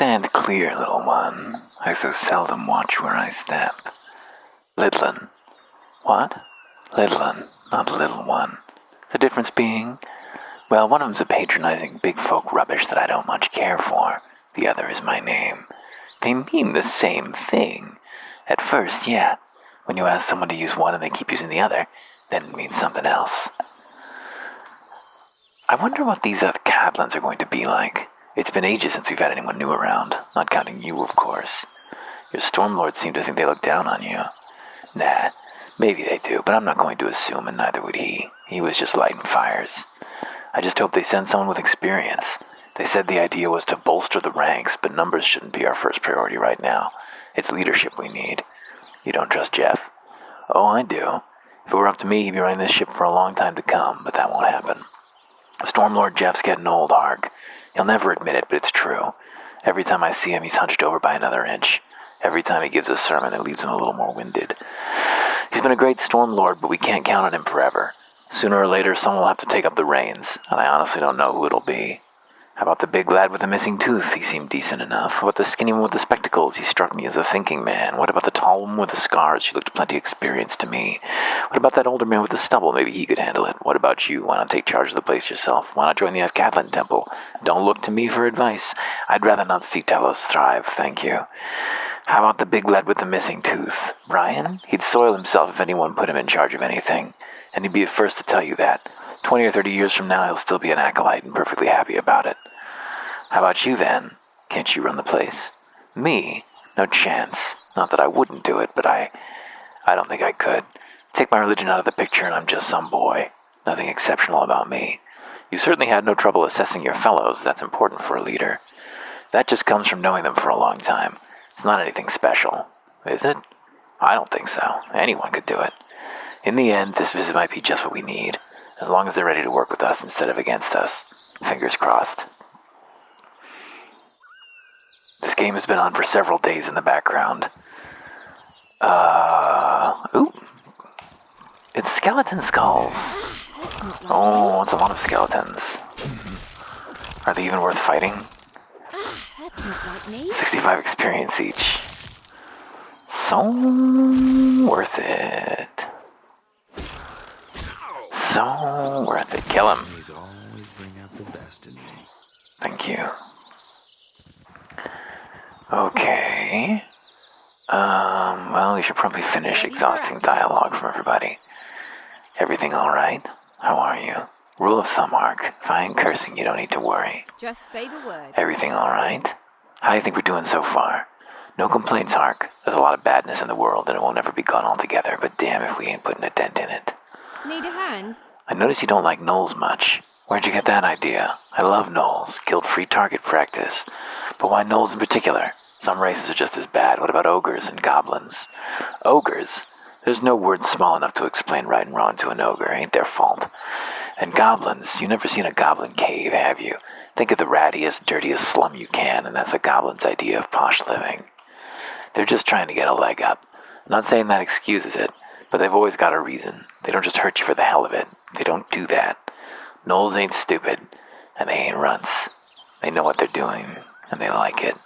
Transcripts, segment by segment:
Stand clear, little one. I so seldom watch where I step. Lidlin. What? Lidlin, not little one. The difference being, well, one of them's a patronizing big folk rubbish that I don't much care for. The other is my name. They mean the same thing. At first, yeah. When you ask someone to use one and they keep using the other, then it means something else. I wonder what these other Cadlins are going to be like. It's been ages since we've had anyone new around, not counting you, of course. Your Stormlords seem to think they look down on you. Nah, maybe they do, but I'm not going to assume, and neither would he. He was just lighting fires. I just hope they send someone with experience. They said the idea was to bolster the ranks, but numbers shouldn't be our first priority right now. It's leadership we need. You don't trust Jeff? Oh, I do. If it were up to me, he'd be running this ship for a long time to come, but that won't happen. Stormlord Jeff's getting old, Hark. He'll never admit it, but it's true. Every time I see him, he's hunched over by another inch. Every time he gives a sermon, it leaves him a little more winded. He's been a great Stormlord, but we can't count on him forever. Sooner or later, someone will have to take up the reins, and I honestly don't know who it'll be. How about the big lad with the missing tooth? He seemed decent enough. What about the skinny one with the spectacles? He struck me as a thinking man. What about the tall one with the scars? She looked plenty experienced to me. What about that older man with the stubble? Maybe he could handle it. What about you? Why not take charge of the place yourself? Why not join the Catlin Temple? Don't look to me for advice. I'd rather not see Telos thrive, thank you. How about the big lad with the missing tooth? Brian? He'd soil himself if anyone put him in charge of anything. And he'd be the first to tell you that. 20 or 30 years from now, he'll still be an acolyte and perfectly happy about it. How about you, then? Can't you run the place? Me? No chance. Not that I wouldn't do it, but I don't think I could. Take my religion out of the picture and I'm just some boy. Nothing exceptional about me. You certainly had no trouble assessing your fellows. That's important for a leader. That just comes from knowing them for a long time. It's not anything special. Is it? I don't think so. Anyone could do it. In the end, this visit might be just what we need. As long as they're ready to work with us instead of against us. Fingers crossed. This game has been on for several days in the background. It's skeleton skulls. Oh, it's a lot of skeletons. Are they even worth fighting? That's not like me. 65 experience each. So worth it. So worth it. Kill him. He's always bring out the best in me. Thank you. Okay. Well, we should probably finish exhausting dialogue from everybody. Everything alright? How are you? Rule of thumb, Ark. If I ain't cursing, you don't need to worry. Just say the word. Everything alright? How do you think we're doing so far? No complaints, Ark. There's a lot of badness in the world, and it won't ever be gone altogether, but damn if we ain't putting a dent in it. Need a hand? I notice you don't like gnolls much. Where'd you get that idea? I love gnolls. Guild-free target practice. But why gnolls in particular? Some races are just as bad. What about ogres and goblins? Ogres? There's no word small enough to explain right and wrong to an ogre. Ain't their fault. And goblins? You never seen a goblin cave, have you? Think of the rattiest, dirtiest slum you can, and that's a goblin's idea of posh living. They're just trying to get a leg up. I'm not saying that excuses it, but they've always got a reason. They don't just hurt you for the hell of it. They don't do that. Gnolls ain't stupid, and they ain't runts. They know what they're doing, and they like it.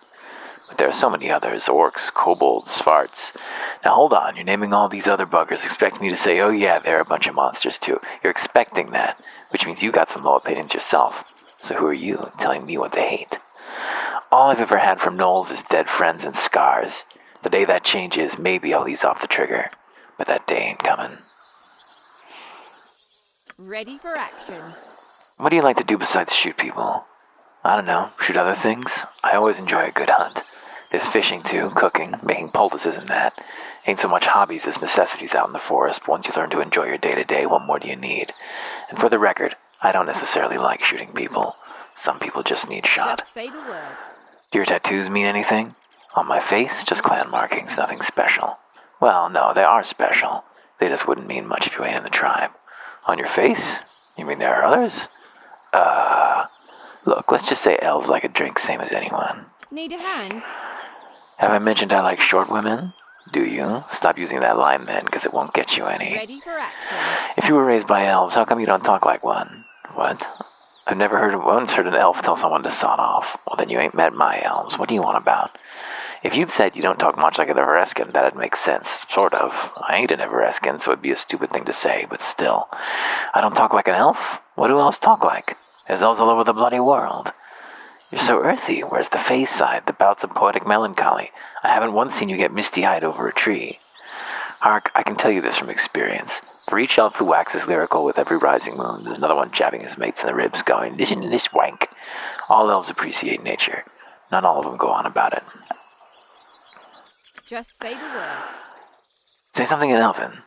But there are so many others, orcs, kobolds, farts. Now hold on, you're naming all these other buggers, expecting me to say, oh yeah, they're a bunch of monsters too. You're expecting that, which means you got some low opinions yourself. So who are you, telling me what to hate? All I've ever had from gnolls is dead friends and scars. The day that changes, maybe I'll ease off the trigger. But that day ain't coming. Ready for action. What do you like to do besides shoot people? I don't know, shoot other things? I always enjoy a good hunt. There's fishing too, cooking, making poultices and that. Ain't so much hobbies as necessities out in the forest, but once you learn to enjoy your day-to-day, what more do you need? And for the record, I don't necessarily like shooting people. Some people just need shot. Just say the word. Do your tattoos mean anything? On my face, just clan markings, nothing special. Well, no, they are special. They just wouldn't mean much if you ain't in the tribe. On your face? You mean there are others? Look, let's just say elves like a drink same as anyone. Need a hand? Have I mentioned I like short women? Do you? Stop using that line then, because it won't get you any. Ready for action. If you were raised by elves, how come you don't talk like one? What? I've once heard an elf tell someone to sod off. Well, then you ain't met my elves. What do you want about? If you'd said you don't talk much like an Everescan, that'd make sense. Sort of. I ain't an Everescan, so it'd be a stupid thing to say, but still. I don't talk like an elf? What do elves talk like? There's elves all over the bloody world. You're so earthy. Where's the face side, the bouts of poetic melancholy? I haven't once seen you get misty-eyed over a tree. Hark, I can tell you this from experience. For each elf who waxes lyrical with every rising moon, there's another one jabbing his mates in the ribs, going, listen to this wank. All elves appreciate nature. Not all of them go on about it. Just say the word. Say something in Elven.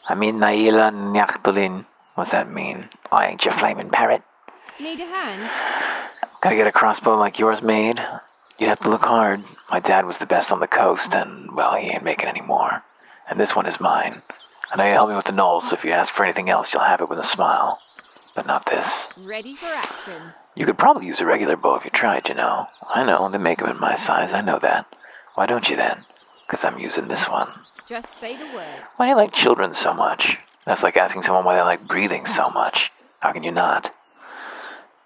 I mean, Naila Nyachtulin. What's that mean? I ain't your flaming parrot. Need a hand? Gotta get a crossbow like yours made? You'd have to look hard. My dad was the best on the coast, and, well, he ain't making any more. And this one is mine. I know you help me with the knolls, so if you ask for anything else, you'll have it with a smile. But not this. Ready for action. You could probably use a regular bow if you tried, you know. I know, they make them in my size, I know that. Why don't you then? 'Cause I'm using this one. Just say the word. Why do you like children so much? That's like asking someone why they like breathing so much. How can you not?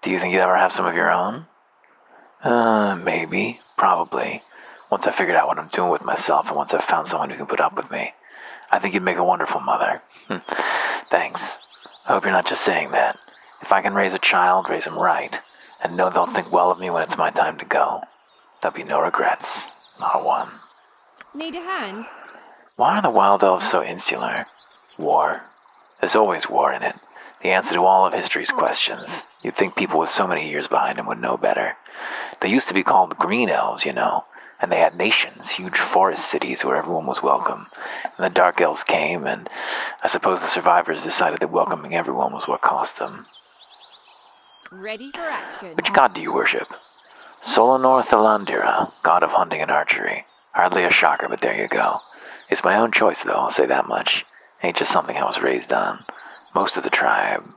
Do you think you'd ever have some of your own? Maybe. Probably. Once I figured out what I'm doing with myself and once I've found someone who can put up with me. I think you'd make a wonderful mother. Thanks. I hope you're not just saying that. If I can raise a child, raise him right, and know they'll think well of me when it's my time to go. There'll be no regrets. Not one. Need a hand? Why are the wild elves so insular? War. There's always war in it. The answer to all of history's questions. You'd think people with so many years behind them would know better. They used to be called green elves, you know, and they had nations, huge forest cities where everyone was welcome. And the dark elves came, and I suppose the survivors decided that welcoming everyone was what cost them. Ready for action. Which god do you worship? Solanor Thalandira, god of hunting and archery. Hardly a shocker, but there you go. It's my own choice, though, I'll say that much. Ain't just something I was raised on. Most of the tribe.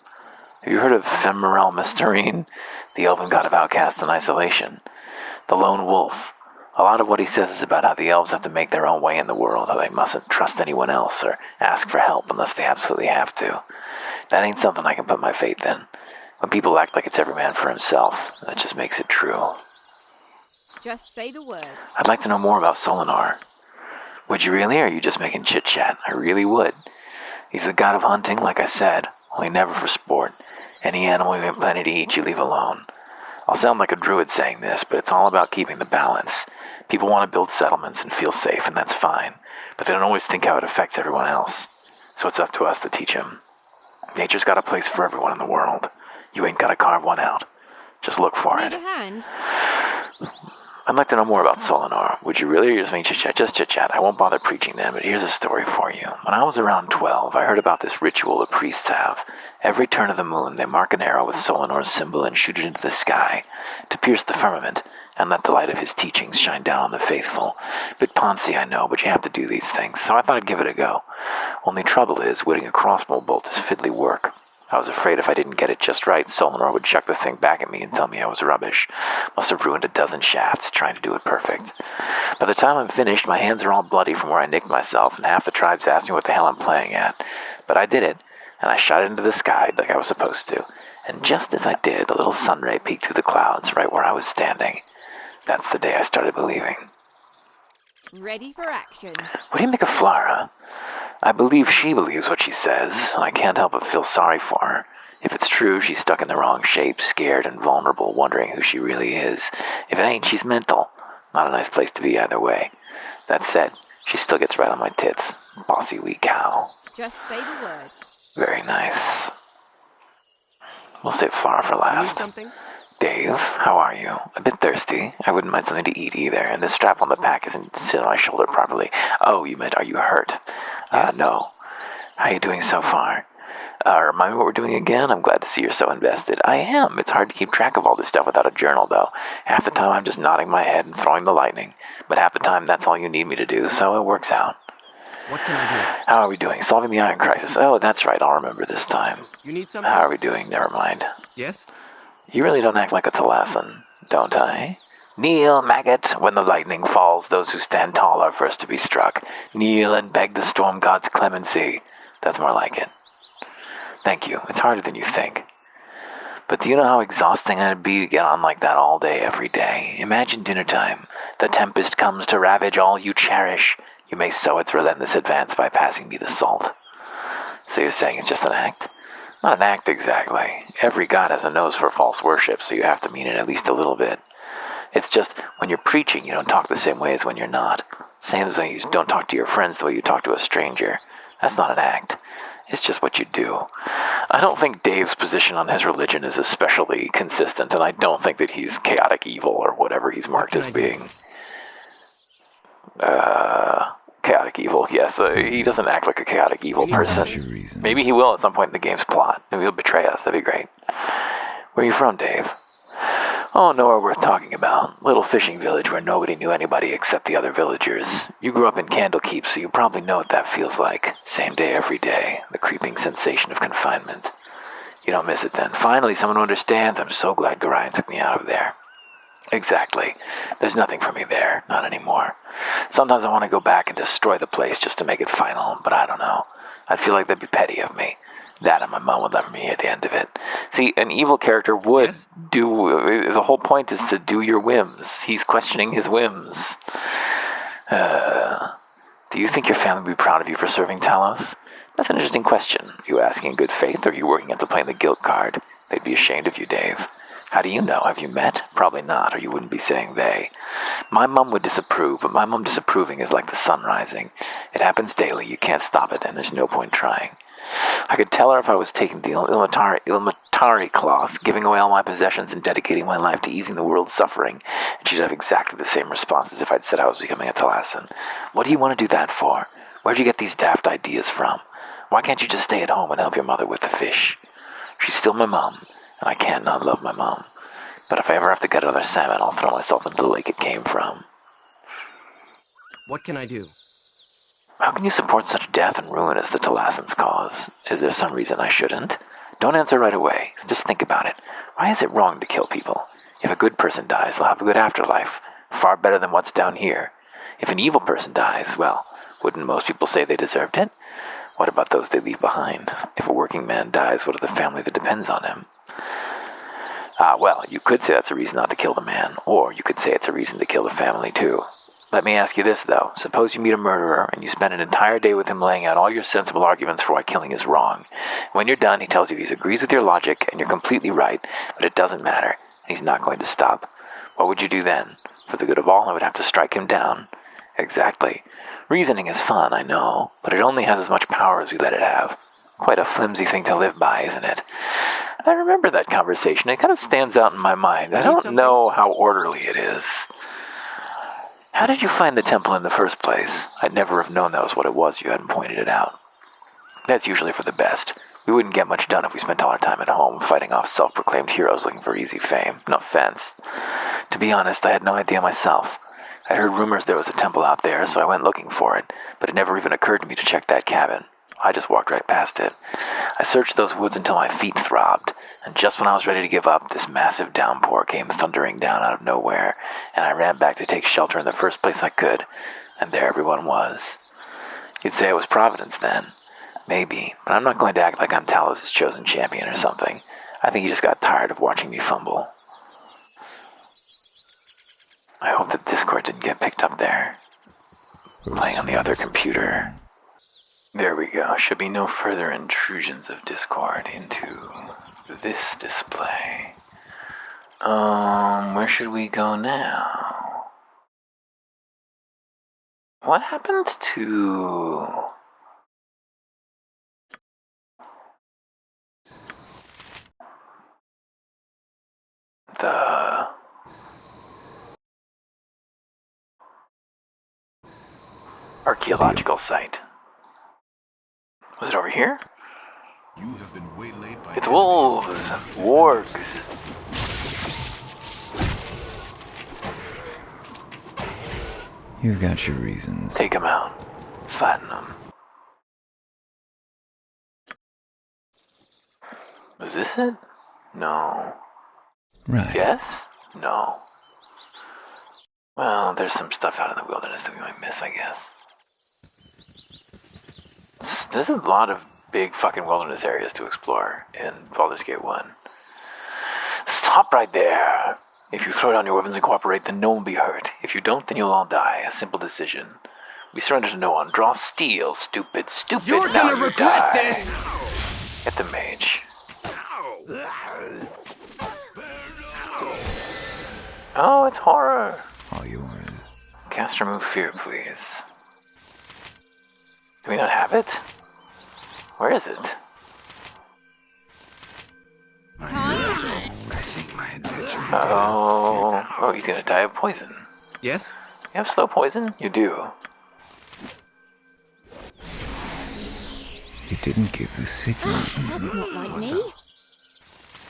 Have you heard of Femoral Mysterine? The elven god of outcast and isolation. The lone wolf. A lot of what he says is about how the elves have to make their own way in the world, how they mustn't trust anyone else or ask for help unless they absolutely have to. That ain't something I can put my faith in. When people act like it's every man for himself, that just makes it true. Just say the word. I'd like to know more about Solinar. Would you really, or are you just making chit-chat? I really would. He's the god of hunting, like I said, only never for sport. Any animal you ain't planning to eat, you leave alone. I'll sound like a druid saying this, but it's all about keeping the balance. People want to build settlements and feel safe, and that's fine. But they don't always think how it affects everyone else. So it's up to us to teach them. Nature's got a place for everyone in the world. You ain't got to carve one out. Just look for Need it. a hand? I'd like to know more about Solinar. Would you really, or just make chit-chat? Just chit-chat. I won't bother preaching them, but here's a story for you. When I was around 12, I heard about this ritual the priests have. Every turn of the moon, they mark an arrow with Solinar's symbol and shoot it into the sky to pierce the firmament and let the light of his teachings shine down on the faithful. Bit poncy, I know, but you have to do these things, so I thought I'd give it a go. Only trouble is, witting a crossbow bolt is fiddly work. I was afraid if I didn't get it just right, Solinar would chuck the thing back at me and tell me I was rubbish. Must have ruined a dozen shafts trying to do it perfect. By the time I'm finished, my hands are all bloody from where I nicked myself, and half the tribes asked me what the hell I'm playing at. But I did it, and I shot it into the sky like I was supposed to. And just as I did, a little sunray peeked through the clouds right where I was standing. That's the day I started believing. Ready for action. What do you make of Flara? I believe she believes what she says, and I can't help but feel sorry for her. If it's true, she's stuck in the wrong shape, scared and vulnerable, wondering who she really is. If it ain't, she's mental. Not a nice place to be either way. That said, she still gets right on my tits. Bossy wee cow. Just say the word. Very nice. We'll save Flara for Need last. something? Dave, how are you? A bit thirsty. I wouldn't mind something to eat either, and the strap on the pack isn't sitting on my shoulder properly. Oh, you meant, are you hurt? Yes. No. How you doing so far? Remind me what we're doing again? I'm glad to see you're so invested. I am. It's hard to keep track of all this stuff without a journal, though. Half the time I'm just nodding my head and throwing the lightning, but half the time that's all you need me to do, so it works out. What can I do? How are we doing? Solving the iron crisis. Oh, that's right. I'll remember this time. You need something? How are we doing? Never mind. Yes? You really don't act like a Thalassan, don't I? Kneel, maggot, when the lightning falls, those who stand tall are first to be struck. Kneel and beg the storm god's clemency. That's more like it. Thank you. It's harder than you think. But do you know how exhausting it'd be to get on like that all day, every day? Imagine dinner time. The tempest comes to ravage all you cherish. You may sow its relentless advance by passing me the salt. So you're saying it's just an act? Not an act exactly. Every god has a nose for false worship, so you have to mean it at least a little bit. It's just when you're preaching, you don't talk the same way as when you're not. Same as when you don't talk to your friends the way you talk to a stranger. That's not an act. It's just what you do. I don't think Dave's position on his religion is especially consistent, and I don't think that he's chaotic evil or whatever he's marked as being. Chaotic evil, yes. He doesn't act like a chaotic evil person. Maybe he will at some point in the game's plot. Maybe he'll betray us. That'd be great. Where are you from, Dave? Oh, nowhere worth talking about. Little fishing village where nobody knew anybody except the other villagers. You grew up in Candlekeep, so you probably know what that feels like. Same day every day. The creeping sensation of confinement. You don't miss it then. Finally, someone who understands. I'm so glad Gorion took me out of there. Exactly. There's nothing for me there. Not anymore. Sometimes I want to go back and destroy the place just to make it final, but I don't know. I'd feel like that'd be petty of me. That and my mom would let me hear the end of it. See, an evil character would do... The whole point is to do your whims. He's questioning his whims. Do you think your family would be proud of you for serving Talos? That's an interesting question. Are you asking in good faith, or are you working at playing the guilt card? They'd be ashamed of you, Dave. How do you know? Have you met? Probably not, or you wouldn't be saying they. My mom would disapprove, but my mom disapproving is like the sun rising. It happens daily, you can't stop it, and there's no point trying. I could tell her if I was taking the Ilmatari cloth, giving away all my possessions and dedicating my life to easing the world's suffering, and she'd have exactly the same response as if I'd said I was becoming a Talasan. What do you want to do that for? Where'd you get these daft ideas from? Why can't you just stay at home and help your mother with the fish? She's still my mom, and I can't not love my mom. But if I ever have to get another salmon, I'll throw myself into the lake it came from. What can I do? How can you support such death and ruin as the Talassan's cause? Is there some reason I shouldn't? Don't answer right away. Just think about it. Why is it wrong to kill people? If a good person dies, they'll have a good afterlife. Far better than what's down here. If an evil person dies, well, wouldn't most people say they deserved it? What about those they leave behind? If a working man dies, what of the family that depends on him? Well, you could say that's a reason not to kill the man, or you could say it's a reason to kill the family too. Let me ask you this, though. Suppose you meet a murderer, and you spend an entire day with him laying out all your sensible arguments for why killing is wrong. When you're done, he tells you he agrees with your logic, and you're completely right, but it doesn't matter, and he's not going to stop. What would you do then? For the good of all, I would have to strike him down. Exactly. Reasoning is fun, I know, but it only has as much power as we let it have. Quite a flimsy thing to live by, isn't it? I remember that conversation. It kind of stands out in my mind. I don't know how orderly it is. How did you find the temple in the first place? I'd never have known that was what it was if you hadn't pointed it out. That's usually for the best. We wouldn't get much done if we spent all our time at home fighting off self-proclaimed heroes looking for easy fame. No offense. To be honest, I had no idea myself. I'd heard rumors there was a temple out there, so I went looking for it, but it never even occurred to me to check that cabin. I just walked right past it. I searched those woods until my feet throbbed, and just when I was ready to give up, this massive downpour came thundering down out of nowhere, and I ran back to take shelter in the first place I could, and there everyone was. You'd say it was Providence then. Maybe, but I'm not going to act like I'm Talos' chosen champion or something. I think he just got tired of watching me fumble. I hope that Discord didn't get picked up there. Playing on the other computer. There we go. Should be no further intrusions of Discord into this display. Where should we go now? What happened to... the... archaeological site? Was it over here? You have been waylaid by It's wolves! Wargs! You've got your reasons. Take them out. Flatten them. Was this it? No. Right. Yes? No. Well, there's some stuff out in the wilderness that we might miss, I guess. There's a lot of big fucking wilderness areas to explore in Baldur's Gate 1. Stop right there. If you throw down your weapons and cooperate, then no one will be hurt. If you don't, then you'll all die. A simple decision. We surrender to no one. Draw steel, stupid. You're Now gonna you regret die. this! Get the mage. Oh, it's horror. All yours. Cast remove fear, please. Do we not have it? Where is it? Time. Oh, he's gonna die of poison. Yes? You have slow poison? You do. You didn't give the signal. That's not like me.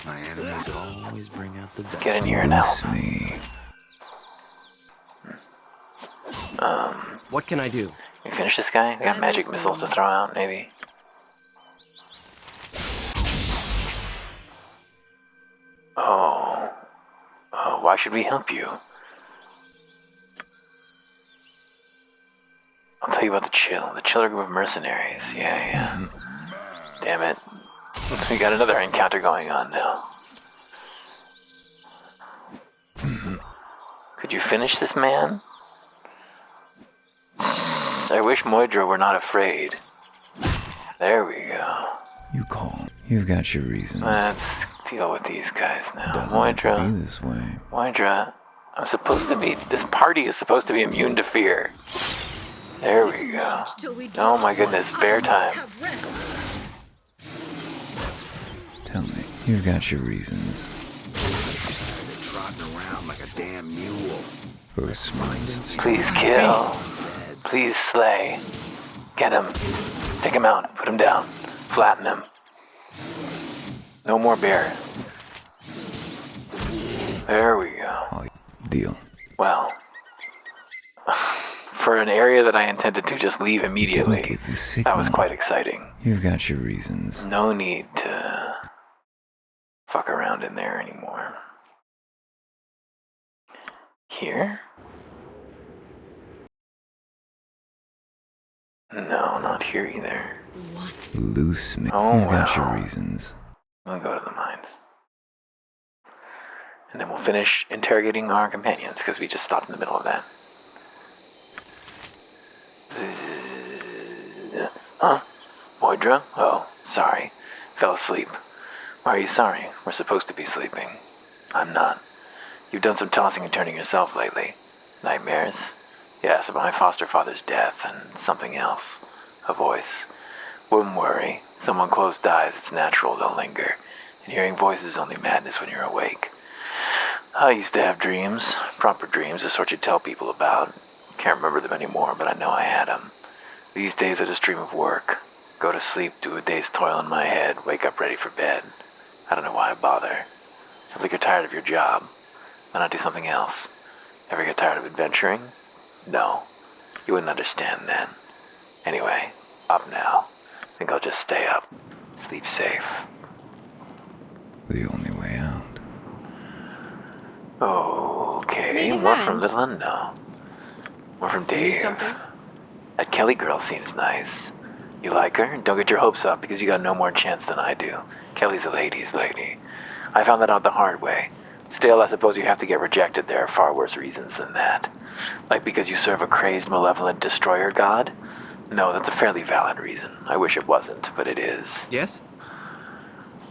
My enemies always bring out the best. Get in here and Loose help. me. What can I do? Can we finish this guy? We got magic missiles to throw out, maybe. Why should we help you? I'll tell you about the Chiller group of mercenaries. Yeah. Damn it. We got another encounter going on now. Could you finish this man? I wish Moidra were not afraid. There we go. You call. You've got your reasons. Let's deal with these guys now. Doesn't have to be Moidra, this way. Moidra, this party is supposed to be immune to fear. There we go. Oh my goodness, bear time. Tell me. You've got your reasons. Trotting around like a damn mule. For smartest. Please kill. Please slay. Get him. Take him out. Put him down. Flatten him. No more bear. There we go. Deal. Well, for an area that I intended to just leave immediately, Didn't give the signal. that was quite exciting. You've got your reasons. No need to fuck around in there anymore. Here? No, not here either. Loose me. Oh, You've got your wow. reasons. We'll go to the mines. And then we'll finish interrogating our companions, because we just stopped in the middle of that. Huh? Moidra? Oh, sorry. Fell asleep. Why are you sorry? We're supposed to be sleeping. I'm not. You've done some tossing and turning yourself lately. Nightmares? Yes, about my foster father's death and something else. A voice. Wouldn't worry. Someone close dies, it's natural they'll linger. And hearing voices is only madness when you're awake. I used to have dreams. Proper dreams, the sort you tell people about. Can't remember them anymore, but I know I had them. These days I just dream of work. Go to sleep, do a day's toil in my head, wake up ready for bed. I don't know why I bother. Sounds like you're tired of your job. Why not do something else? Ever get tired of adventuring? No. You wouldn't understand then. Anyway, up now. Think I'll just stay up. Sleep safe. The only way out. Okay, Need a more hand? from Little Unknown. More from Need Dave. something? That Kelly girl seems nice. You like her? Don't get your hopes up because you got no more chance than I do. Kelly's a lady's lady. I found that out the hard way. Still, I suppose you have to get rejected. There are far worse reasons than that. Like because you serve a crazed, malevolent destroyer god? No, that's a fairly valid reason. I wish it wasn't, but it is. Yes?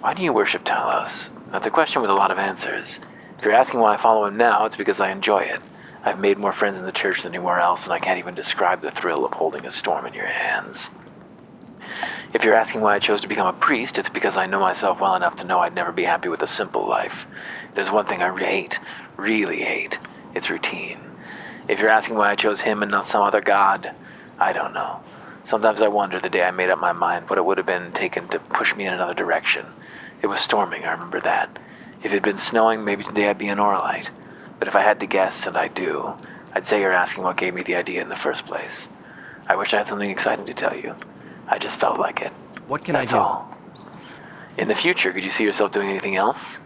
Why do you worship Talos? That's a question with a lot of answers. If you're asking why I follow him now, it's because I enjoy it. I've made more friends in the church than anywhere else, and I can't even describe the thrill of holding a storm in your hands. If you're asking why I chose to become a priest, it's because I know myself well enough to know I'd never be happy with a simple life. There's one thing I hate, really hate. It's routine. If you're asking why I chose him and not some other god, I don't know. Sometimes I wonder the day I made up my mind what it would have been taken to push me in another direction. It was storming, I remember that. If it had been snowing, maybe today I'd be an Orlite. But if I had to guess, and I do, I'd say you're asking what gave me the idea in the first place. I wish I had something exciting to tell you. I just felt like it. What can That's I do? all. In the future, could you see yourself doing anything else?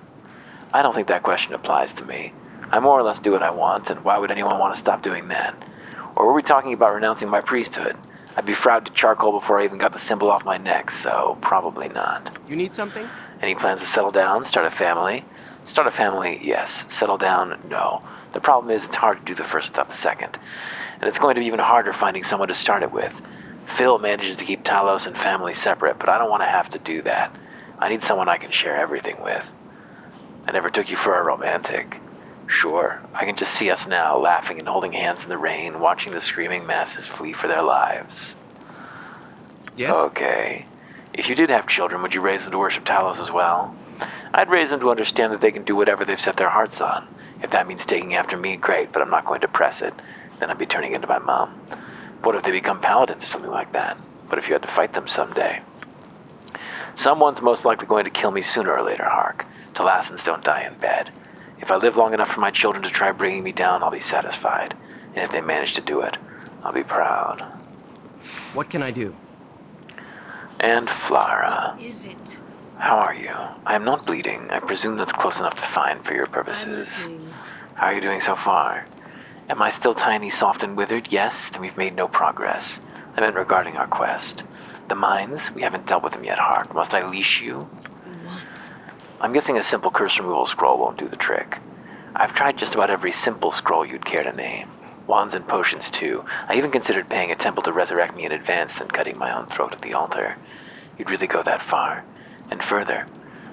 I don't think that question applies to me. I more or less do what I want, and why would anyone want to stop doing that? Or were we talking about renouncing my priesthood? I'd be fried to charcoal before I even got the symbol off my neck, so probably not. You need something? Any plans to settle down, start a family? Start a family, yes. Settle down, no. The problem is it's hard to do the first without the second. And it's going to be even harder finding someone to start it with. Phil manages to keep Talos and family separate, but I don't want to have to do that. I need someone I can share everything with. I never took you for a romantic. Sure, I can just see us now, laughing and holding hands in the rain, watching the screaming masses flee for their lives. Yes? Okay. If you did have children, would you raise them to worship Talos as well? I'd raise them to understand that they can do whatever they've set their hearts on. If that means taking after me, great, but I'm not going to press it. Then I'd be turning into my mom. What if they become paladins or something like that? What if you had to fight them someday? Someone's most likely going to kill me sooner or later, Hark. Talassans don't die in bed. If I live long enough for my children to try bringing me down, I'll be satisfied. And if they manage to do it, I'll be proud. What can I do? And Flara, Is it? how are you? I am not bleeding. I presume that's close enough to fine for your I'm purposes. listening. How are you doing so far? Am I still tiny, soft, and withered? Yes, then we've made no progress. I meant regarding our quest. The mines? We haven't dealt with them yet, Hark. Must I leash you? What? I'm guessing a simple curse removal scroll won't do the trick. I've tried just about every simple scroll you'd care to name. Wands and potions, too. I even considered paying a temple to resurrect me in advance than cutting my own throat at the altar. You'd really go that far? And further,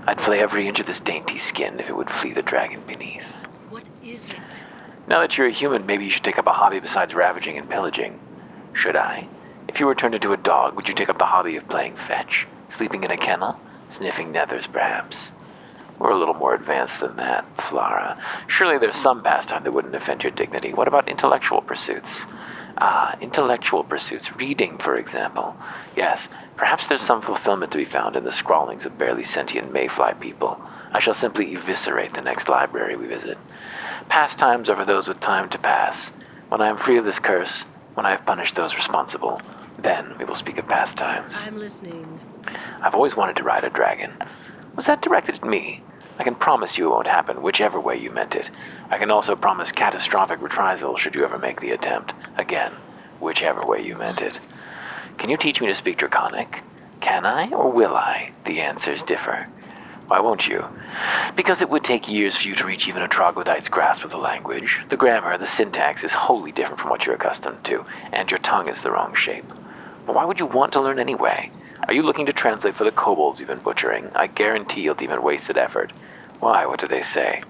I'd flay every inch of this dainty skin if it would flee the dragon beneath. What is it? Now that you're a human, maybe you should take up a hobby besides ravaging and pillaging. Should I? If you were turned into a dog, would you take up the hobby of playing fetch? Sleeping in a kennel? Sniffing nethers, perhaps? We're a little more advanced than that, Flara. Surely there's some pastime that wouldn't offend your dignity. What about intellectual pursuits? Ah, intellectual pursuits. Reading, for example. Yes, perhaps there's some fulfillment to be found in the scrawlings of barely sentient mayfly people. I shall simply eviscerate the next library we visit. Pastimes are for those with time to pass. When I am free of this curse, when I have punished those responsible, then we will speak of pastimes. I'm listening. I've always wanted to ride a dragon. Was that directed at me? I can promise you it won't happen, whichever way you meant it. I can also promise catastrophic reprisal should you ever make the attempt. Again, whichever way you meant it. Can you teach me to speak Draconic? Can I, or will I? The answers differ. Why won't you? Because it would take years for you to reach even a troglodyte's grasp of the language. The grammar, the syntax is wholly different from what you're accustomed to, and your tongue is the wrong shape. But why would you want to learn anyway? Are you looking to translate for the kobolds you've been butchering? I guarantee you'll deem it wasted effort. Why, what do they say?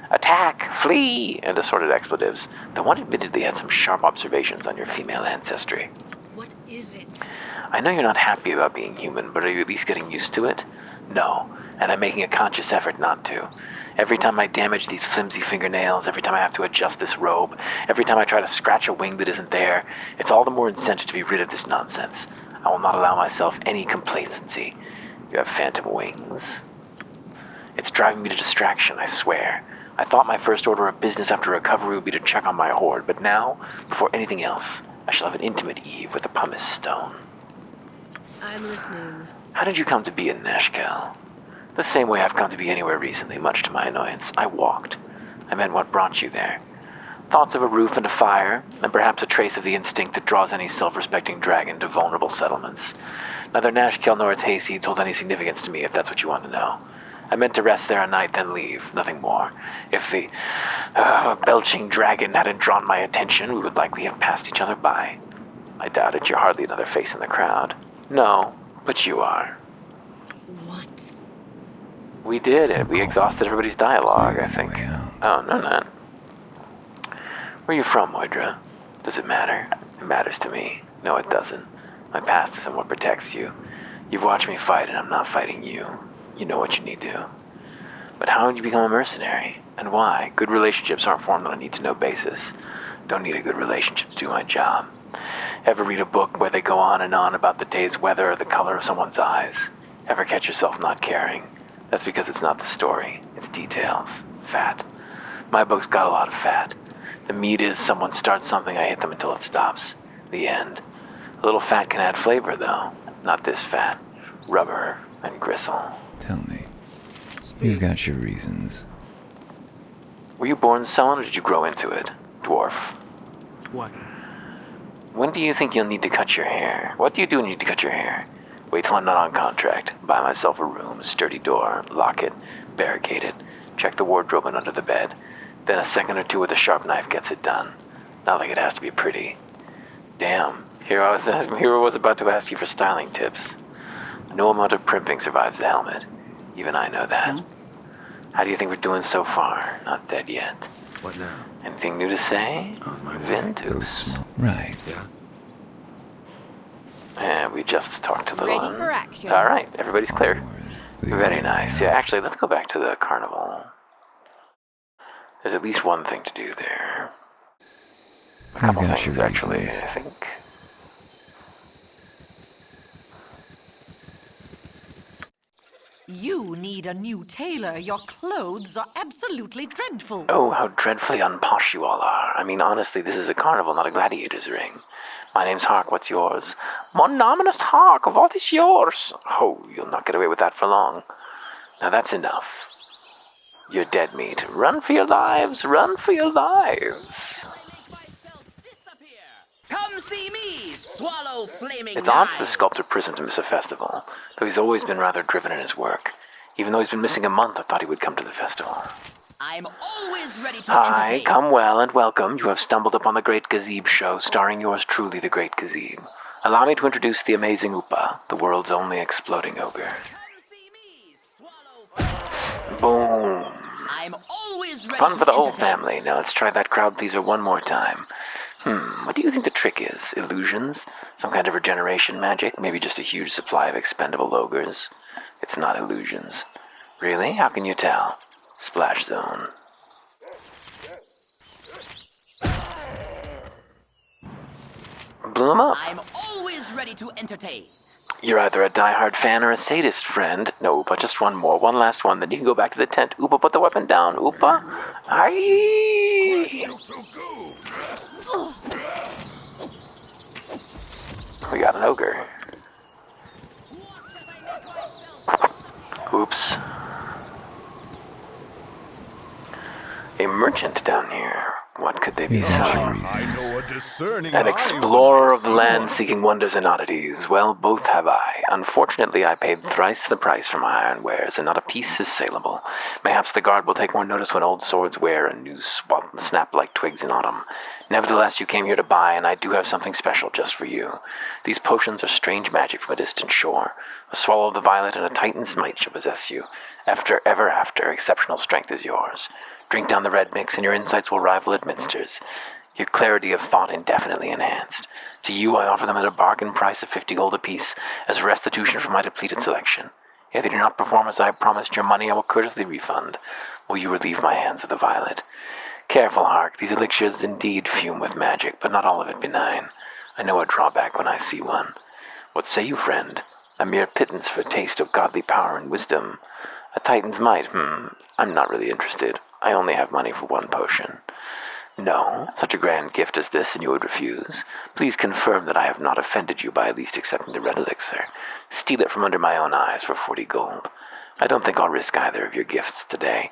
Attack! Flee! And assorted expletives. The one admittedly had some sharp observations on your female ancestry. What is it? I know you're not happy about being human, but are you at least getting used to it? No, and I'm making a conscious effort not to. Every time I damage these flimsy fingernails, every time I have to adjust this robe, every time I try to scratch a wing that isn't there, it's all the more incentive to be rid of this nonsense. I will not allow myself any complacency. You have phantom wings. It's driving me to distraction, I swear. I thought my first order of business after recovery would be to check on my hoard, but now, before anything else, I shall have an intimate eve with the pumice stone. I'm listening. How did you come to be in Nashkel? The same way I've come to be anywhere recently, much to my annoyance. I walked. I meant what brought you there. Thoughts of a roof and a fire, and perhaps a trace of the instinct that draws any self-respecting dragon to vulnerable settlements. Neither Nashkel nor its hayseeds hold any significance to me, if that's what you want to know. I meant to rest there a night, then leave, nothing more. If the belching dragon hadn't drawn my attention, we would likely have passed each other by. I doubt it, you're hardly another face in the crowd. No, but you are. What? We did it. We exhausted everybody's dialogue, I think. Way out. Oh, no, not. Where are you from, Moidra? Does it matter? It matters to me. No, it doesn't. My past isn't what protects you. You've watched me fight, and I'm not fighting you. You know what you need to. But how did you become a mercenary? And why? Good relationships aren't formed on a need-to-know basis. Don't need a good relationship to do my job. Ever read a book where they go on and on about the day's weather or the color of someone's eyes? Ever catch yourself not caring? That's because it's not the story. It's details. Fat. My book's got a lot of fat. The meat is someone starts something, I hit them until it stops. The end. A little fat can add flavor, though. Not this fat. Rubber and gristle. Tell me. You got your reasons. Were you born sullen or did you grow into it? Dwarf. What? When do you think you'll need to cut your hair? What do you do when you need to cut your hair? Wait till I'm not on contract. Buy myself a room, sturdy door, lock it, barricade it. check the wardrobe and under the bed. Then a second or two with a sharp knife gets it done. Not like it has to be pretty. Damn, Hero was about to ask you for styling tips. No amount of primping survives the helmet. Even I know that. How do you think we're doing so far? Not dead yet. What now? Anything new to say? On my way. Vint? Go small. Right. Yeah? We just talked to the Ready for action. All right, everybody's clear. The Very other nice. way Yeah, out. actually, let's go back to the carnival. There's at least one thing to do there. A couple got things, your actually, reasons. I think. You need a new tailor. Your clothes are absolutely dreadful. Oh, how dreadfully unposh you all are. I mean, honestly, this is a carnival, not a gladiator's ring. My name's Hark, what's yours? Mon nominous Hark, what is yours? Oh, you'll not get away with that for long. Now that's enough. You're dead meat. Run for your lives, run for your lives. Come see me, swallow flaming It's odd for the knives. sculptor prison to miss a festival, though he's always been rather driven in his work. Even though he's been missing a month, I thought he would come to the festival. I'm always ready to Hi, entertain. come well and welcome. You have stumbled upon the Great Gazebe Show, starring yours truly, the Great Gazebe. Allow me to introduce the amazing Upa, the world's only exploding ogre. Come see me, swallow. Boom. I'm always ready Fun to for the whole entertain. family. Now let's try that crowd pleaser one more time. What do you think the trick is? Illusions? Some kind of regeneration magic? Maybe just a huge supply of expendable ogres? It's not illusions. Really? How can you tell? Splash Zone. Blew him up. I'm always ready to entertain. You're either a diehard fan or a sadist, friend. No, Upa, just one more. One last one, then you can go back to the tent. Upa, put the weapon down. Upa. Aye. We got an ogre. Oops. A merchant down here. What could they be You got selling? your reasons. I know a discerning An eye explorer when I of the see land one. seeking wonders and oddities. Well, both have I. Unfortunately, I paid thrice the price for my iron wares, and not a piece is saleable. Mayhaps the guard will take more notice when old swords wear and new snap like twigs in autumn. Nevertheless, you came here to buy, and I do have something special just for you. These potions are strange magic from a distant shore. A swallow of the violet and a titan's might shall possess you. Ever after, exceptional strength is yours. Drink down the red mix, and your insights will rival Adminster's. Your clarity of thought indefinitely enhanced. To you, I offer them at a bargain price of 50 gold apiece as restitution for my depleted selection. If they do not perform as I promised, your money I will courteously refund. Will you relieve my hands of the violet? Careful, Hark. These elixirs indeed fume with magic, but not all of it benign. I know a drawback when I see one. What say you, friend? A mere pittance for a taste of godly power and wisdom. A titan's might, I'm not really interested. I only have money for one potion. No, such a grand gift as this, and you would refuse. Please confirm that I have not offended you by at least accepting the red elixir. Steal it from under my own eyes for 40 gold. I don't think I'll risk either of your gifts today.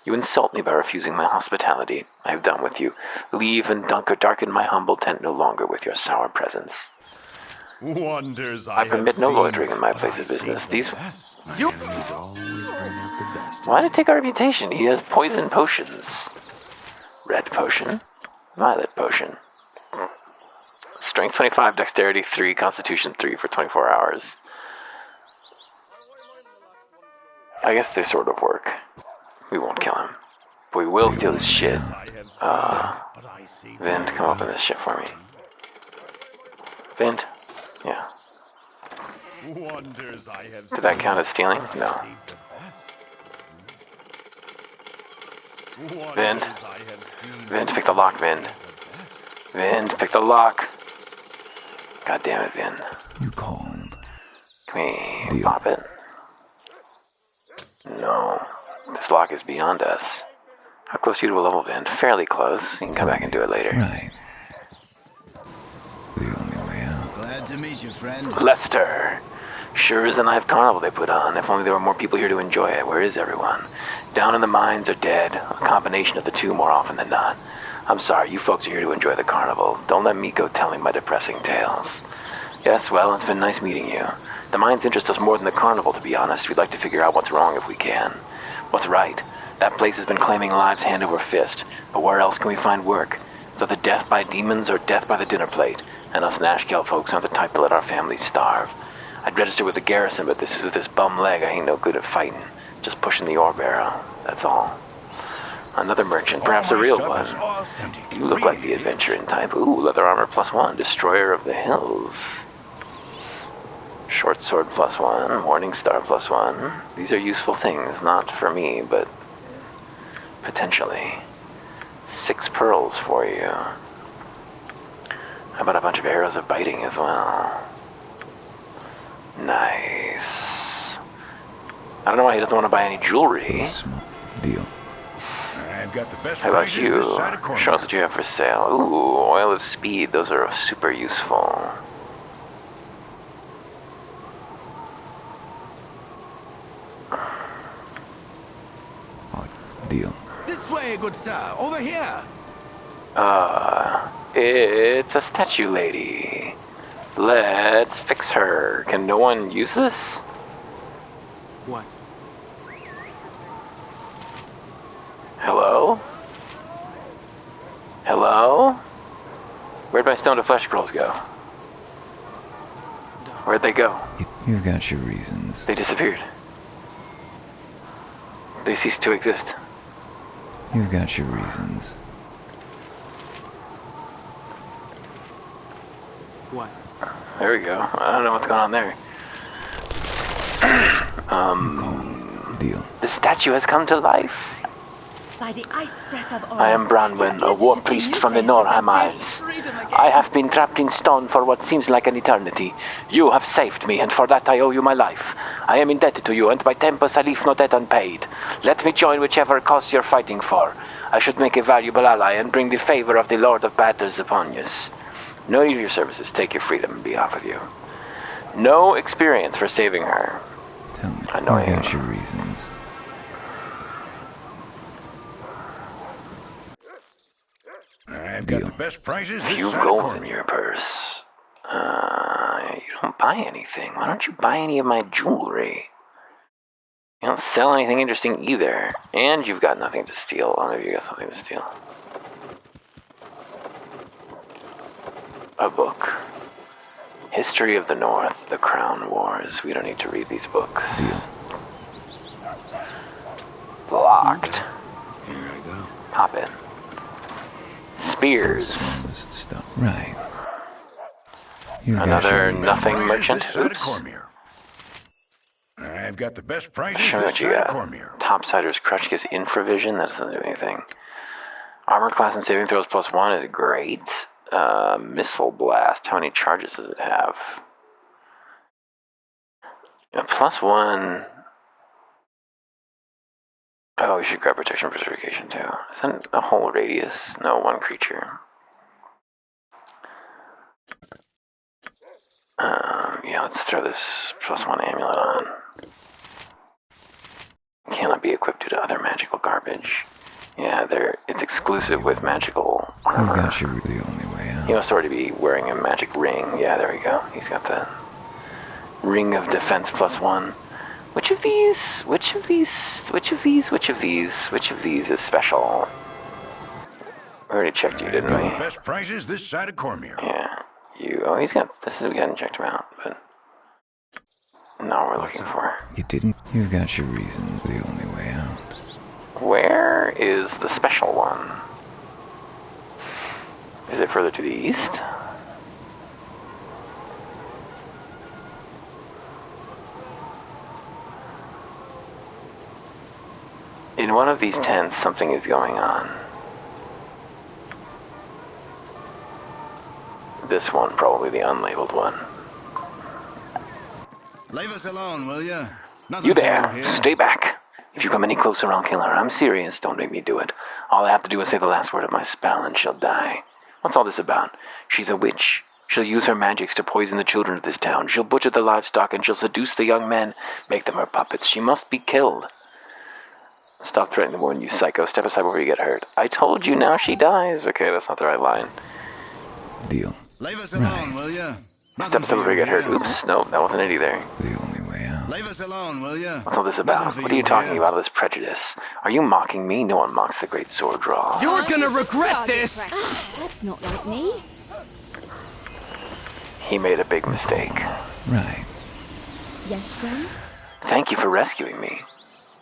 You insult me by refusing my hospitality. I have done with you. Leave and darken my humble tent no longer with your sour presence. Wonders I have permit no seen, loitering in my but place I of business. see the These... best. My enemies always bring out the best. Why did it take our reputation? He has poison potions. Red potion. Violet potion. Strength 25, Dexterity 3, Constitution 3 for 24 hours. I guess they sort of work. We won't kill him. But we will steal his shit. I have seen, but I see the Vint, come open this shit for me. Vint? Yeah. wonders I have Did that seen, count as stealing? but I No. see the best. Vint. Wonders I have seen, Vint, pick the lock, Vint. the best. Vint, pick the lock. God damn it, Vin. You called. Can we Deal. pop it? No. This lock is beyond us. How close are you to a level, Vin? Fairly close. You can come back and do it later. Right. The only way out. Glad to meet you, friend. Lester. Sure is a knife carnival they put on. If only there were more people here to enjoy it. Where is everyone? Down in the mines or dead. A combination of the two more often than not. I'm sorry, you folks are here to enjoy the carnival. Don't let me go telling my depressing tales. Yes, well, it's been nice meeting you. The mines interest us more than the carnival, to be honest. We'd like to figure out what's wrong if we can. What's right. That place has been claiming lives hand over fist. But where else can we find work? It's either death by demons or death by the dinner plate. And us Nashkel folks aren't the type to let our families starve. I'd register with the garrison, but with this bum leg, I ain't no good at fighting. Just pushing the ore barrel, that's all. Another merchant, perhaps a real one. You look like the adventuring type. Ooh, leather armor +1, destroyer of the hills. Short sword +1, morning star +1. These are useful things, not for me, but potentially. 6 pearls for you. How about a bunch of arrows of biting as well? Nice. I don't know why he doesn't want to buy any jewelry. Small deal. I've got the best How about prices you? this side of Cornwall. Show us what you have for sale. Ooh, oil of speed. Those are super useful. Deal. This way, good sir. Over here. It's a statue lady. Let's fix her. Can no one use this? What? Hello? Hello? Where'd my stone to flesh scrolls go? Where'd they go? You've got your reasons. They disappeared. They ceased to exist. You've got your reasons. What? There we go. I don't know what's going on there. Deal. The statue has come to life. By the ice breath of I am Branwen, a war priest from the Norheim Isles. I have been trapped in stone for what seems like an eternity. You have saved me, and for that I owe you my life. I am indebted to you, and by tempus I leave no debt unpaid. Let me join whichever cause you're fighting for. I should make a valuable ally and bring the favor of the Lord of Batters upon you. No need of your services. Take your freedom and be off with you. No experience for saving her. Tell me. Annoying. You've got your reasons. I've got the best prices this Few side of gold in Cornwall. your purse. You don't buy anything. Why don't you buy any of my jewelry? You don't sell anything interesting either. And you've got nothing to steal. Well, maybe you got something to steal. A book. History of the North, the Crown Wars. We don't need to read these books. Deal. Locked. Here I go. Hop in. Spears. Smallest stuff. Right. You've got Another your reasons. nothing Prices merchant. this side of Oops. Cormier. I've got the best prices Show me this what you side of got. Cormier. Topsider's Crutch gives infravision. That doesn't do anything. Armor class and saving throws +1 is great. Missile blast. How many charges does it have? +1. Oh, we should grab protection preservation too. Is that a whole radius? No, one creature. Yeah, let's throw this +1 amulet on. Cannot be equipped due to other magical garbage. Yeah, it's exclusive with magical You've armor. got your the only way He out. must already be wearing a magic ring. Yeah, there we go. He's got the ring of defense +1. Which of these is special? We already checked you, didn't we? Best prices this side of Cormier. Yeah. He's got, we hadn't checked him out, but no, we're looking for. You didn't? You've got your reasons. The only way out. Where is the special one? Is it further to the east? In one of these tents, something is going on. This one, probably the unlabeled one. Leave us alone, will you? You there, stay back. If you come any closer, I'll kill her. I'm serious, don't make me do it. All I have to do is say the last word of my spell and she'll die. What's all this about? She's a witch. She'll use her magics to poison the children of this town. She'll butcher the livestock and she'll seduce the young men, make them her puppets. She must be killed. Stop threatening the woman, you psycho. Step aside before you get hurt. I told you, now she dies. Okay, that's not the right line. Deal. Leave us alone, will you? Step aside before you get hurt. Oops, no, that wasn't it either. The only way out. Leave us alone, will you? What's all this about? What are you talking about, all this prejudice? Are you mocking me? No one mocks the great sword draw. You're gonna regret this! That's not like me. He made a big mistake. Right. Yes, friend? Thank you for rescuing me.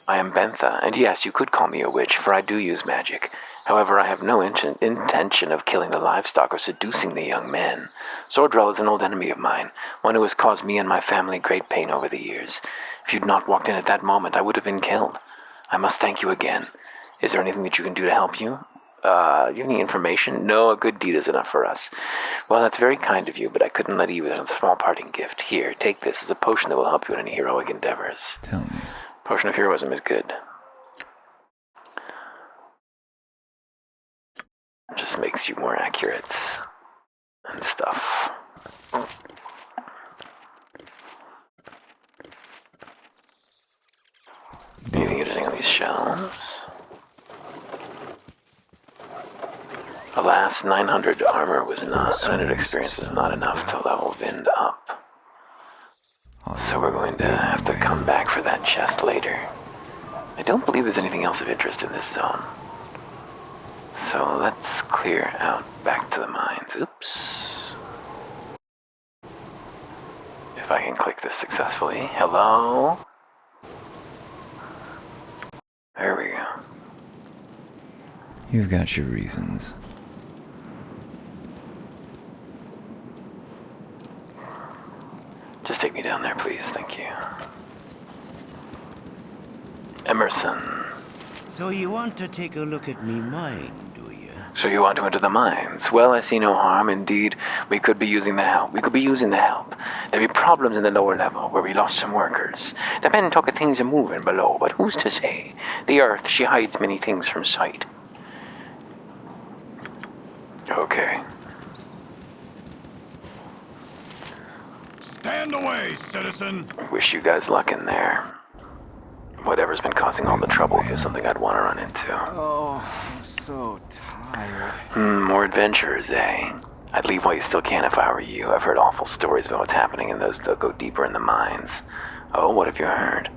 I am Bentha, and yes, you could call me a witch, for I do use magic. However, I have no intention of killing the livestock or seducing the young men. Sworddraw is an old enemy of mine, one who has caused me and my family great pain over the years. If you'd not walked in at that moment, I would have been killed. I must thank you again. Is there anything that you can do to help you? You have any information? No, a good deed is enough for us. Well, that's very kind of you, but I couldn't let you without a small parting gift. Here, take this as a potion that will help you in any heroic endeavors. Tell me. Potion of heroism is good. Just makes you more accurate and stuff. Anything interesting on these shelves? Alas, 900 armor was not, 900 experience was not enough to level Vind up. So we're going to have to come back for that chest later. I don't believe there's anything else of interest in this zone. So let's clear out back to the mines. Oops. If I can click this successfully. Hello? There we go. You've got your reasons. Just take me down there, please. Thank you. Emerson. So you want to take a look at me mine, do you? So you want to enter the mines? Well, I see no harm. Indeed, we could be using the help. There'd be problems in the lower level, where we lost some workers. The men talk of things are moving below, but who's to say? The earth, she hides many things from sight. Okay. Stand away, citizen. Wish you guys luck in there. Whatever's been causing all the trouble is something I'd want to run into. Oh, I'm so tired. More adventurers, eh? I'd leave while you still can if I were you. I've heard awful stories about what's happening in those that go deeper in the mines. Oh, what have you heard?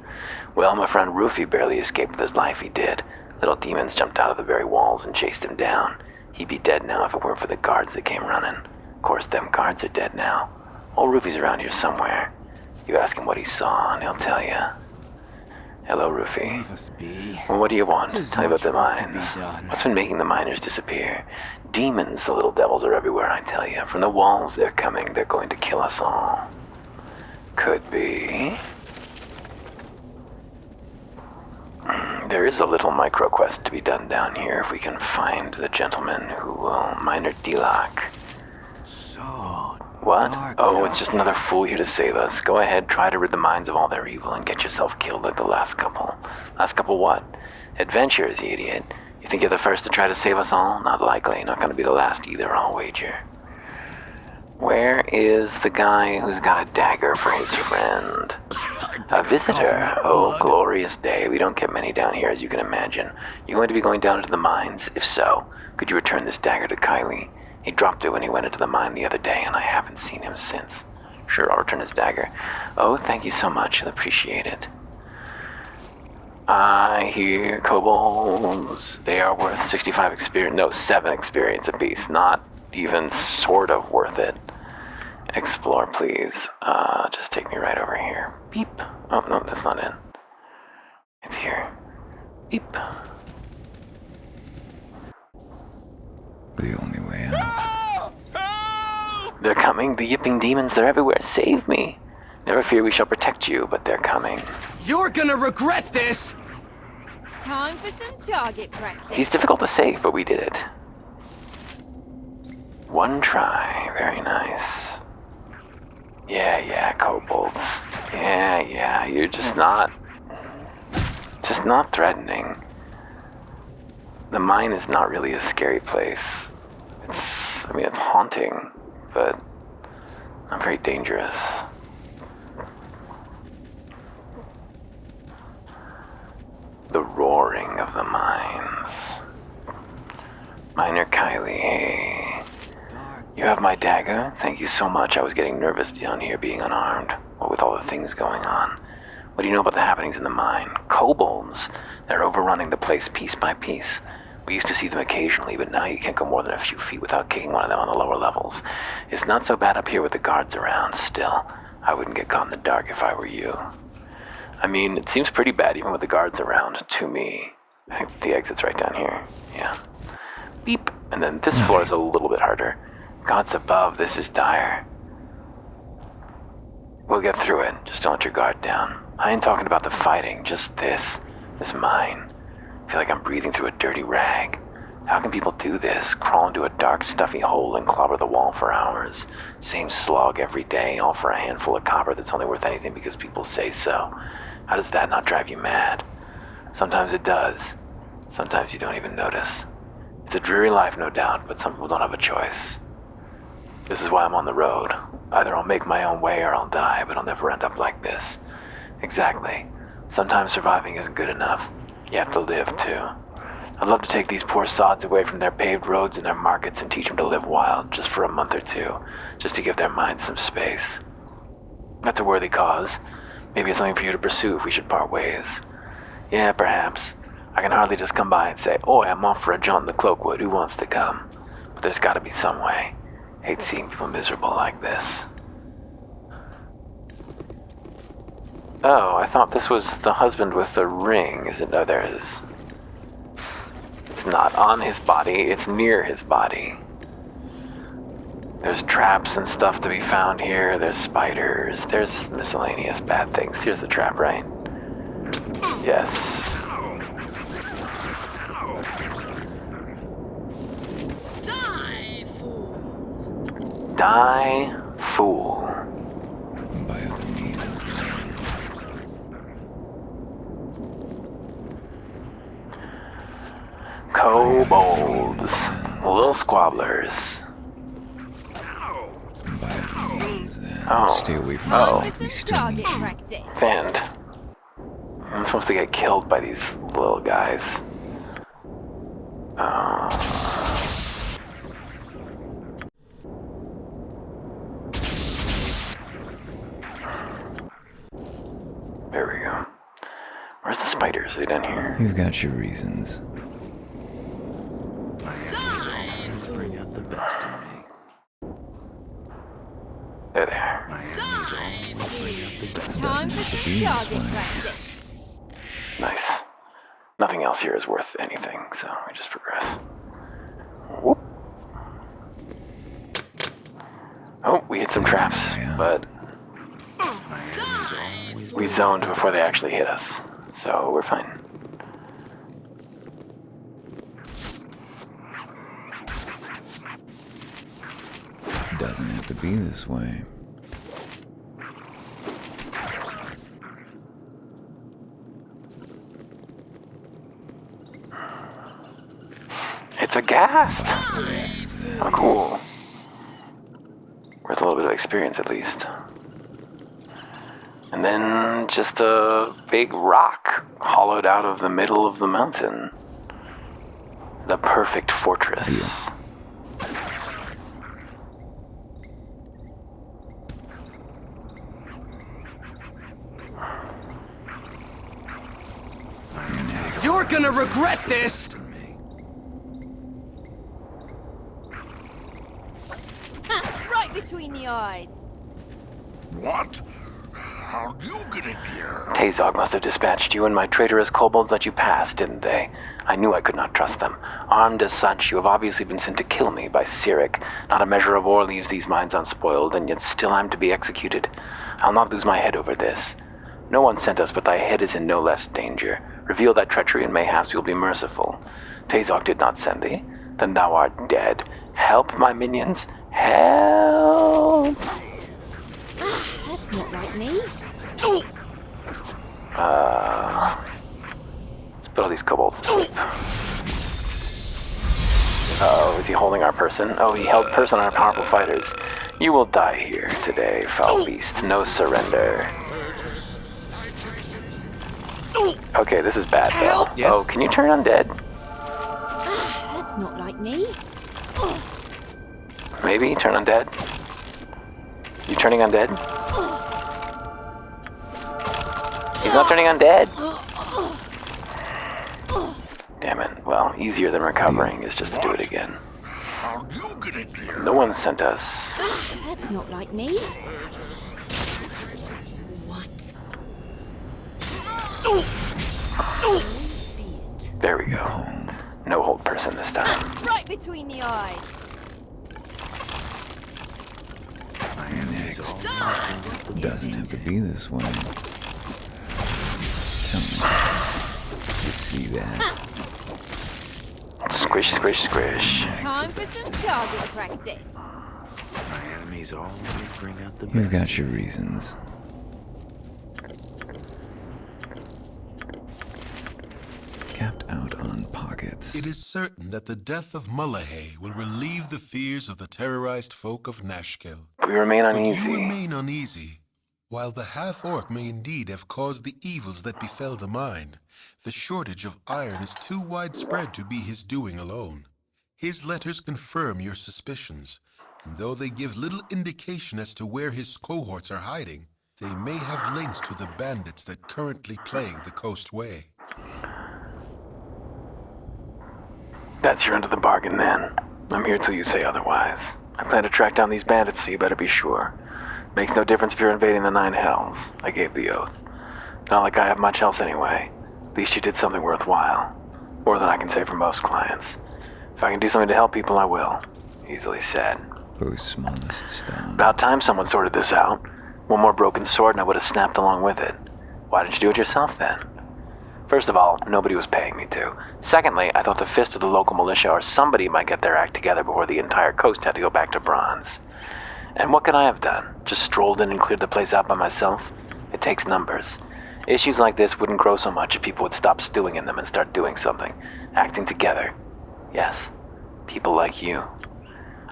Well, my friend Rufy barely escaped with his life, he did. Little demons jumped out of the very walls and chased him down. He'd be dead now if it weren't for the guards that came running. Of course, them guards are dead now. Old Rufy's around here somewhere. You ask him what he saw, and he'll tell you. Hello, Rufy. Leave us be. Well, what do you want? There's Tell me about the much work to be mines. done. What's been making the miners disappear? Demons, the little devils, are everywhere, I tell you. From the walls, they're coming. They're going to kill us all. Could be. There is a little micro quest to be done down here if we can find the gentleman who will miner Dilak. So What? dark Oh, down it's just another fool here to save us. Go ahead, try to rid the mines of all their evil and get yourself killed like the last couple. Last couple what? Adventurers, you idiot. You think you're the first to try to save us all? Not likely. Not gonna be the last either, I'll wager. Where is the guy who's got a dagger for his friend? A visitor? Oh, glorious day. We don't get many down here, as you can imagine. You're going to be going down into the mines? If so, could you return this dagger to Kylie? He dropped it when he went into the mine the other day, and I haven't seen him since. Sure, I'll return his dagger. Oh, thank you so much. I'll appreciate it. I hear kobolds. They are worth 65 experience. No, 7 experience apiece. Not even sort of worth it. Explore, please. Just take me right over here. Beep. Oh, no, that's not it. It's here. Beep. The only way out. They're coming. The yipping demons, they're everywhere. Save me. Never fear, we shall protect you, but they're coming. You're gonna regret this! Time for some target practice. He's difficult to save, but we did it. One try. Very nice. Yeah, kobolds. Yeah, you're just not threatening. The mine is not really a scary place. It's haunting, but not very dangerous. The roaring of the mines. Miner Kylie, hey. You have my dagger? Thank you so much. I was getting nervous down here being unarmed. What with all the things going on. What do you know about the happenings in the mine? Kobolds. They're overrunning the place piece by piece. We used to see them occasionally, but now you can't go more than a few feet without kicking one of them on the lower levels. It's not so bad up here with the guards around. Still, I wouldn't get caught in the dark if I were you. I mean, it seems pretty bad even with the guards around, to me. I think the exit's right down here. Yeah. Beep. And then this floor is a little bit harder. Gods above, this is dire. We'll get through it. Just don't let your guard down. I ain't talking about the fighting, just this mine. I feel like I'm breathing through a dirty rag. How can people do this? Crawl into a dark, stuffy hole and clobber the wall for hours. Same slog every day, all for a handful of copper that's only worth anything because people say so. How does that not drive you mad? Sometimes it does. Sometimes you don't even notice. It's a dreary life, no doubt, but some people don't have a choice. This is why I'm on the road. Either I'll make my own way or I'll die, but I'll never end up like this. Exactly. Sometimes surviving isn't good enough. You have to live, too. I'd love to take these poor sods away from their paved roads and their markets and teach them to live wild, just for a month or two, just to give their minds some space. That's a worthy cause. Maybe it's something for you to pursue if we should part ways. Yeah, perhaps. I can hardly just come by and say, "Oh, I'm off for a jaunt in the Cloakwood, who wants to come?" But there's gotta be some way. Hate seeing people miserable like this. Oh, I thought this was the husband with the ring. Is it? No, there it is. It's not on his body, it's near his body. There's traps and stuff to be found here. There's spiders. There's miscellaneous bad things. Here's the trap, right? Yes. Die, fool! Die, fool. By other means, then. Kobolds. Little squabblers. By other means, then. Oh. Stay away from Time me. for We some still target need you. practice. Fend. I'm supposed to get killed by these little guys. There we go. Where's the spiders? Are they down here? You've got your reasons. My enemies always bring out the best in me. They're there. My enemies always bring out the best. Time for some Be this target way. practice. Nice. Nothing else here is worth anything, so we just progress. Whoop. Oh, we hit some traps, but My enemies always we zoned before they actually hit us, so we're fine. Doesn't have to be this way. It's a ghast! By other means, then. Oh, cool. Worth a little bit of experience, at least. And then just a big rock hollowed out of the middle of the mountain. The perfect fortress. You're gonna regret this! in me. Ha! Right between the eyes. What? How'd you get in here? Tazog must have dispatched you, and my traitorous kobolds let you pass, didn't they? I knew I could not trust them. Armed as such, you have obviously been sent to kill me by Cyric. Not a measure of ore leaves these mines unspoiled, and yet still I'm to be executed. I'll not lose my head over this. No one sent us, but thy head is in no less danger. Reveal thy treachery, and mayhaps you'll be merciful. Tazog did not send thee. Then thou art dead. Help, my minions. Help! That's not like me. Let's put all these kobolds to sleep. Oh, is he holding our person? Oh, he held person on our powerful fighters. You will die here today, foul beast. No surrender. Okay, this is bad though. Yes? Oh, can you turn undead? That's not like me. Maybe turn undead? You turning undead? He's not turning undead. Damn it. Well, easier than recovering is just to do it again. How'd you get in here? No one sent us. That's not like me. What? There we go. No hold person this time. Right between the eyes. Next. Doesn't have to be this way. Tell me. You see that? Squish, squish, squish. Time for some target practice. My enemies always bring out the best. You've got your reasons. Capped out on pockets. It is certain that the death of Mullahay will relieve the fears of the terrorized folk of Nashkel. We remain But uneasy. you remain uneasy. While the half-orc may indeed have caused the evils that befell the mine, the shortage of iron is too widespread to be his doing alone. His letters confirm your suspicions, and though they give little indication as to where his cohorts are hiding, they may have links to the bandits that currently plague the Coastway. That's your end of the bargain, then. I'm here till you say otherwise. I plan to track down these bandits, so you better be sure. Makes no difference if you're invading the Nine Hells. I gave the oath. Not like I have much else anyway. At least you did something worthwhile. More than I can say for most clients. If I can do something to help people, I will. Easily said. Whose smallest stone? About time someone sorted this out. One more broken sword and I would have snapped along with it. Why didn't you do it yourself then? First of all, nobody was paying me to. Secondly, I thought the fist of the local militia or somebody might get their act together before the entire coast had to go back to bronze. And what could I have done? Just strolled in and cleared the place out by myself? It takes numbers. Issues like this wouldn't grow so much if people would stop stewing in them and start doing something. Acting together. Yes, people like you.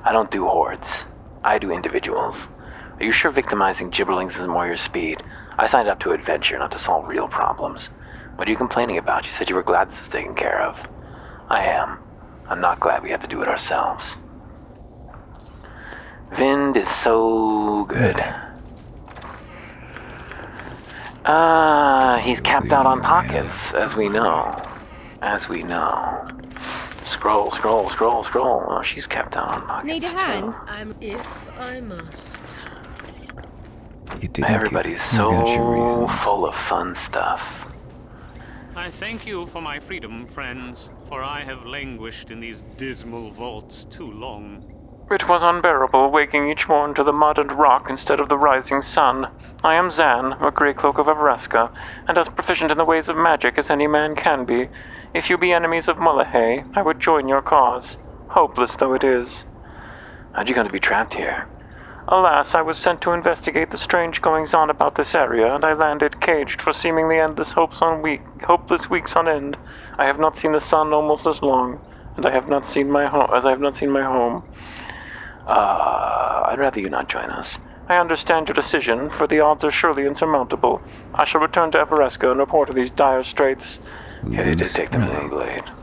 I don't do hordes. I do individuals. Are you sure victimizing gibberlings is more your speed? I signed up to adventure, not to solve real problems. What are you complaining about? You said you were glad this was taken care of. I am. I'm not glad we had to do it ourselves. Vind is so good. He's capped out on pockets, as we know. Scroll, scroll, scroll, scroll. Oh, she's capped out on pockets. Need a hand? I'm if I must. You didn't Everybody's give, you got your so reasons. full of fun stuff. I thank you for my freedom, friends, for I have languished in these dismal vaults too long. It was unbearable waking each morn to the mud and rock instead of the rising sun. I am Zan, a grey cloak of Avraska, and as proficient in the ways of magic as any man can be. If you be enemies of Mullahay, I would join your cause, hopeless though it is. How'd you come to be trapped here? Alas, I was sent to investigate the strange goings-on about this area, and I landed caged for seemingly endless hopeless weeks on end. I have not seen the sun almost as long, and I have not seen my home. I'd rather you not join us. I understand your decision, for the odds are surely insurmountable. I shall return to Everesca and report of these dire straits. Yeah, they did take the Moonblade.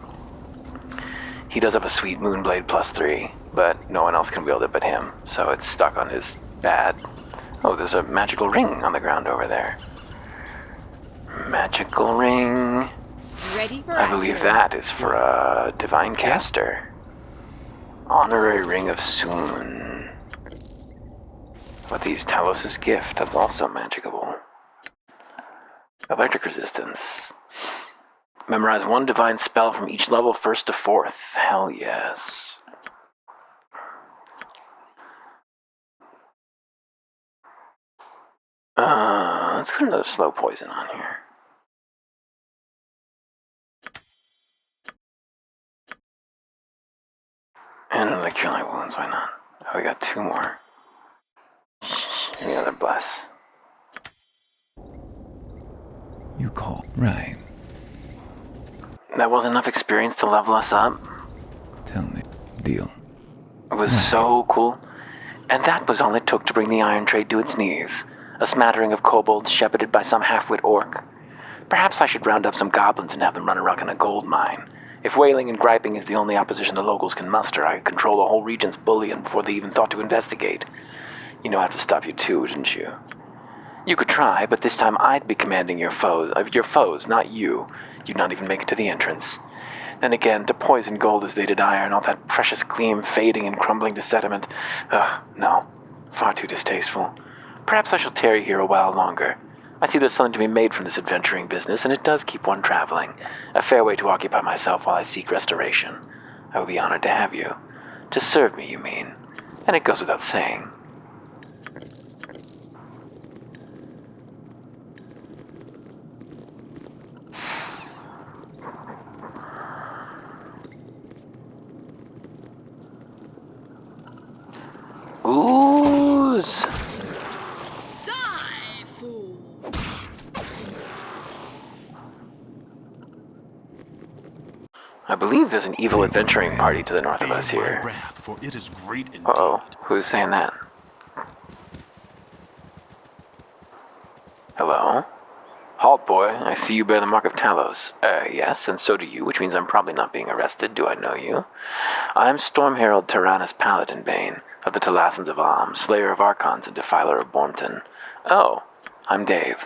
He does have a sweet Moonblade +3, but no one else can wield it but him, so it's stuck on his bad. Oh, there's a magical ring on the ground over there. Magical ring. Ready for I believe that is for a divine caster. Honorary Ring of Soon. What these tell us is gift. That's also magicable. Electric resistance. Memorize one divine spell from each level, 1st to 4th. Hell yes. Let's put another slow poison on here. And another killing wounds, why not? Oh, we got 2 more. Any other bless? You call. Right. That wasn't enough experience to level us up? Tell me. Deal. It was so cool. And that was all it took to bring the iron trade to its knees. A smattering of kobolds shepherded by some half-wit orc. Perhaps I should round up some goblins and have them run around in a gold mine. If wailing and griping is the only opposition the locals can muster, I could control the whole region's bullion before they even thought to investigate. You know I have to stop you too, didn't you? You could try, but this time I'd be commanding your foes, not you. You'd not even make it to the entrance. Then again, to poison gold as they did iron, all that precious gleam fading and crumbling to sediment. Ugh, no. Far too distasteful. Perhaps I shall tarry here a while longer. I see there's something to be made from this adventuring business, and it does keep one traveling. A fair way to occupy myself while I seek restoration. I would be honored to have you. To serve me, you mean. And it goes without saying. Ooze! Die, fool! I believe there's an evil adventuring party to the north of us here. Wrath, for it is great indeed. Uh-oh, who's saying that? Hello? Halt, boy. I see you bear the mark of Talos. Yes, and so do you, which means I'm probably not being arrested. Do I know you? I'm Storm Herald Tyrannus Paladin Bane, of the Talassans of Am, Slayer of Archons and Defiler of Bormton. Oh, I'm Dave.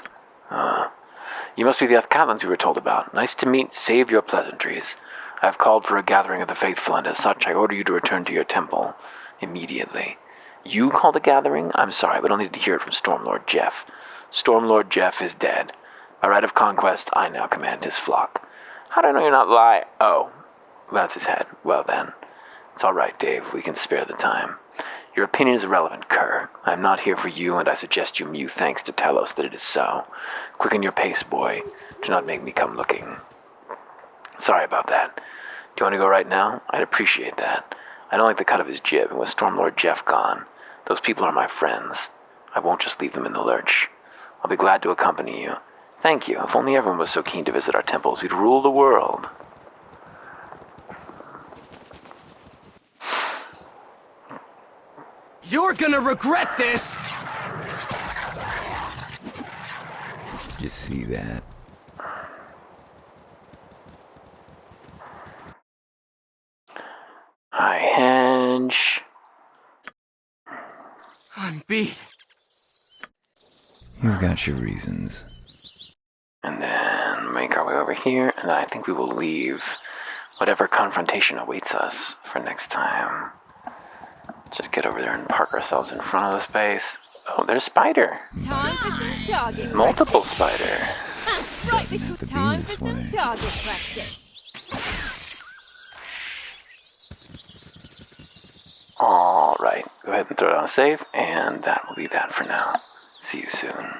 You must be the Catlins we were told about. Nice to meet. Save your pleasantries. I have called for a gathering of the faithful, and as such, I order you to return to your temple. Immediately. You called a gathering? I'm sorry, but I'll need to hear it from Stormlord Jeff. Stormlord Jeff is dead. By right of conquest, I now command his flock. How do I know you're not lying? Oh, that's his head. Well then. It's all right, Dave. We can spare the time. Your opinion is irrelevant, cur. I am not here for you, and I suggest you mew thanks to Talos that it is so. Quicken your pace, boy. Do not make me come looking. Sorry about that. Do you want to go right now? I'd appreciate that. I don't like the cut of his jib, and with Stormlord Jeff gone, those people are my friends. I won't just leave them in the lurch. I'll be glad to accompany you. Thank you. If only everyone was so keen to visit our temples, we'd rule the world. You're gonna regret this! You see that? Hi, Hench. I'm beat. You've got your reasons. And then make our way over here, and then I think we will leave whatever confrontation awaits us for next time. Just get over there and park ourselves in front of the space. Oh, there's Spider. Time for some target Multiple practice. Spider. Right, little time for some target practice. All right, go ahead and throw it on a save, and that will be that for now. See you soon.